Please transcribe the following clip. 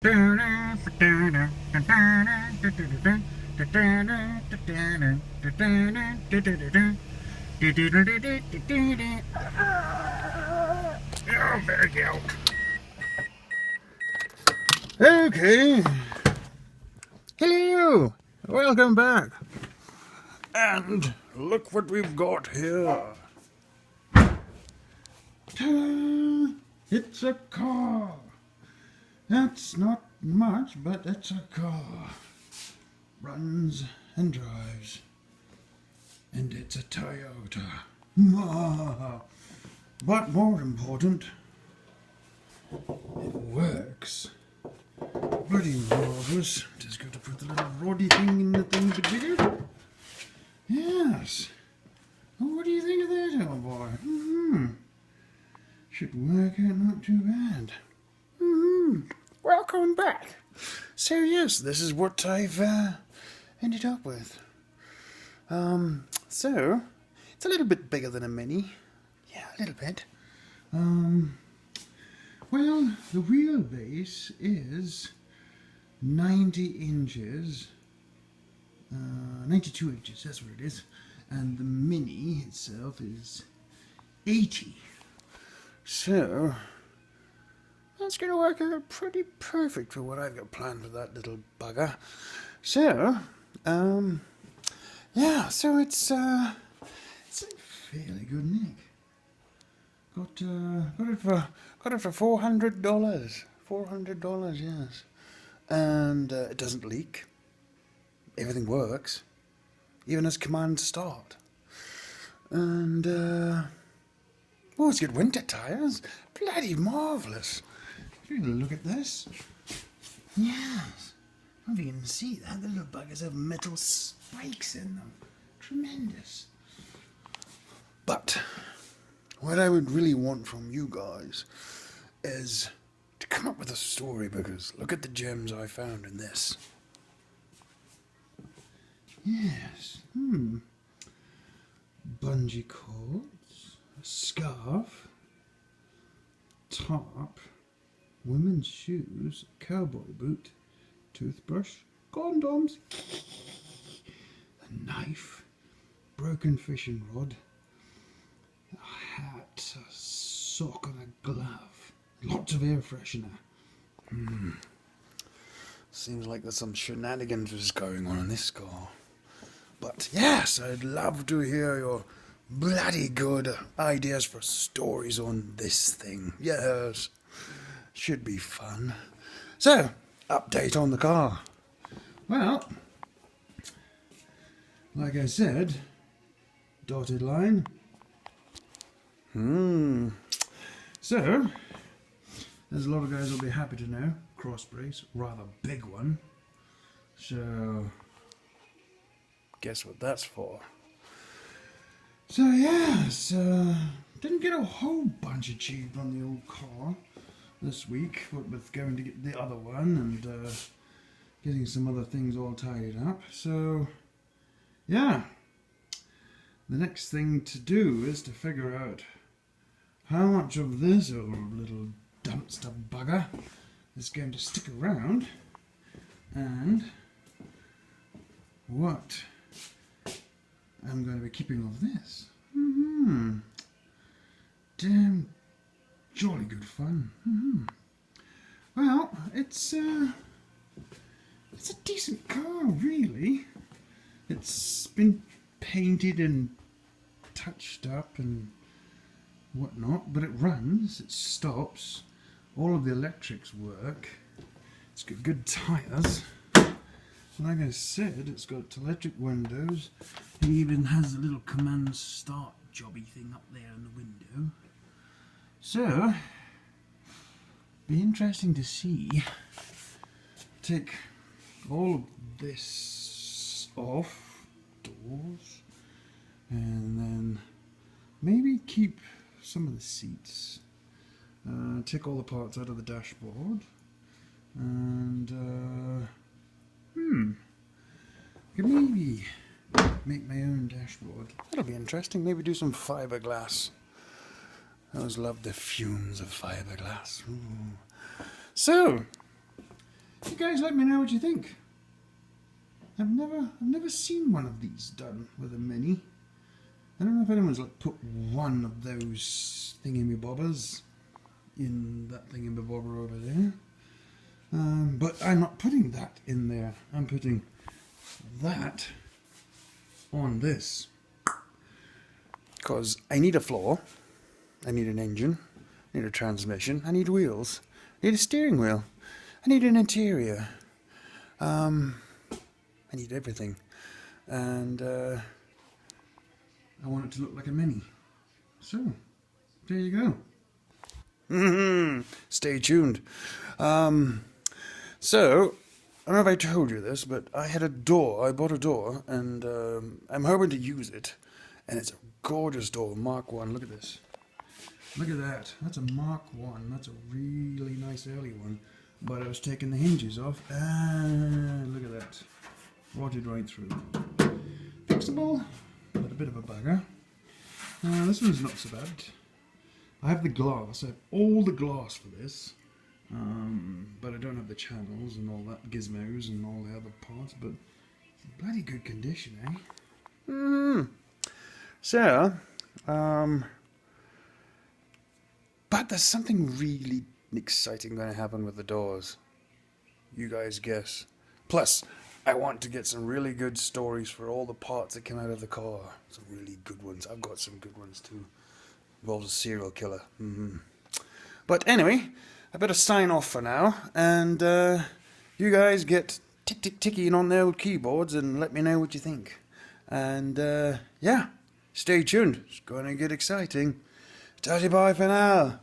Oh, very good. Okay. Hello. Welcome back. And look what we've got here. Ta-da! It's a car. That's not much, but it's a car. Runs and drives. And it's a Toyota. But more important, it works. Bloody marvellous. Just got to put the little roddy thing in the thing to do it. Yes. Oh, what do you think of that, old boy? Should work out not too bad. Welcome back. So yes, this is what I've ended up with. So it's a little bit bigger than a Mini. Yeah, a little bit. Well, the wheelbase is 90 inches, 92 inches, that's what it is, and the Mini itself is 80. So that's going to work out pretty perfect for what I've got planned for that little bugger. So, yeah, so it's a fairly good nick. Got it for $400. $400, yes. And it doesn't leak. Everything works, even as command start. And oh, it's got winter tires. Bloody marvellous. Look at this. Yes. I don't know if you can see that. The little buggers have metal spikes in them. Tremendous. But what I would really want from you guys is to come up with a story, because look at the gems I found in this. Yes. Bungee cords, a scarf, top, women's shoes, cowboy boot, toothbrush, condoms, a knife, broken fishing rod, a hat, a sock and a glove, lots of air freshener. Seems like there's some shenanigans going on in this car. But yes, I'd love to hear your bloody good ideas for stories on this thing. Yes, should be fun. So, update on the car. Well, like I said, dotted line. So, there's a lot of guys will be happy to know, cross brace, rather big one. So, guess what that's for? So yes, didn't get a whole bunch achieved on the old car this week, what with going to get the other one and getting some other things all tidied up. So yeah, the next thing to do is to figure out how much of this old little dumpster bugger is going to stick around and what I'm going to be keeping of this. Damn jolly good fun. Well, it's a decent car, really. It's been painted and touched up and whatnot, but it runs, it stops, all of the electrics work, it's got good tyres. Like I said, it's got electric windows. It even has a little command start jobby thing up there in the window. So, be interesting to see. Take all of this off doors, and then maybe keep some of the seats. Take all the parts out of the dashboard, and could maybe make my own dashboard. That'll be interesting. Maybe do some fiberglass. I always love the fumes of fiberglass. So, guys let me know what you think. I've never seen one of these done with a Mini. I don't know if anyone's like put one of those thingamabobbers in that thingamabobber over there. But I'm not putting that in there. I'm putting that on this. Because I need a floor, I need an engine, I need a transmission, I need wheels, I need a steering wheel, I need an interior. I need everything. And I want it to look like a Mini. So, there you go. Stay tuned. So, I don't know if I told you this, but I had a door. I bought a door, and I'm hoping to use it. And it's a gorgeous door, Mark 1. Look at this. Look at that. That's a Mark 1. That's a really nice early one. But I was taking the hinges off, and look at that. Rotted right through. Fixable, but a bit of a bugger. This one's not so bad. I have the glass. I have all the glass for this. But I don't have the channels and all that gizmos and all the other parts, but it's in bloody good condition, eh? So, but there's something really exciting going to happen with the doors. You guys guess. Plus, I want to get some really good stories for all the parts that come out of the car. Some really good ones. I've got some good ones too. Involves a serial killer. But anyway, I better sign off for now, and you guys get ticking on their old keyboards and let me know what you think. And yeah, stay tuned. It's going to get exciting. Tatty bye for now.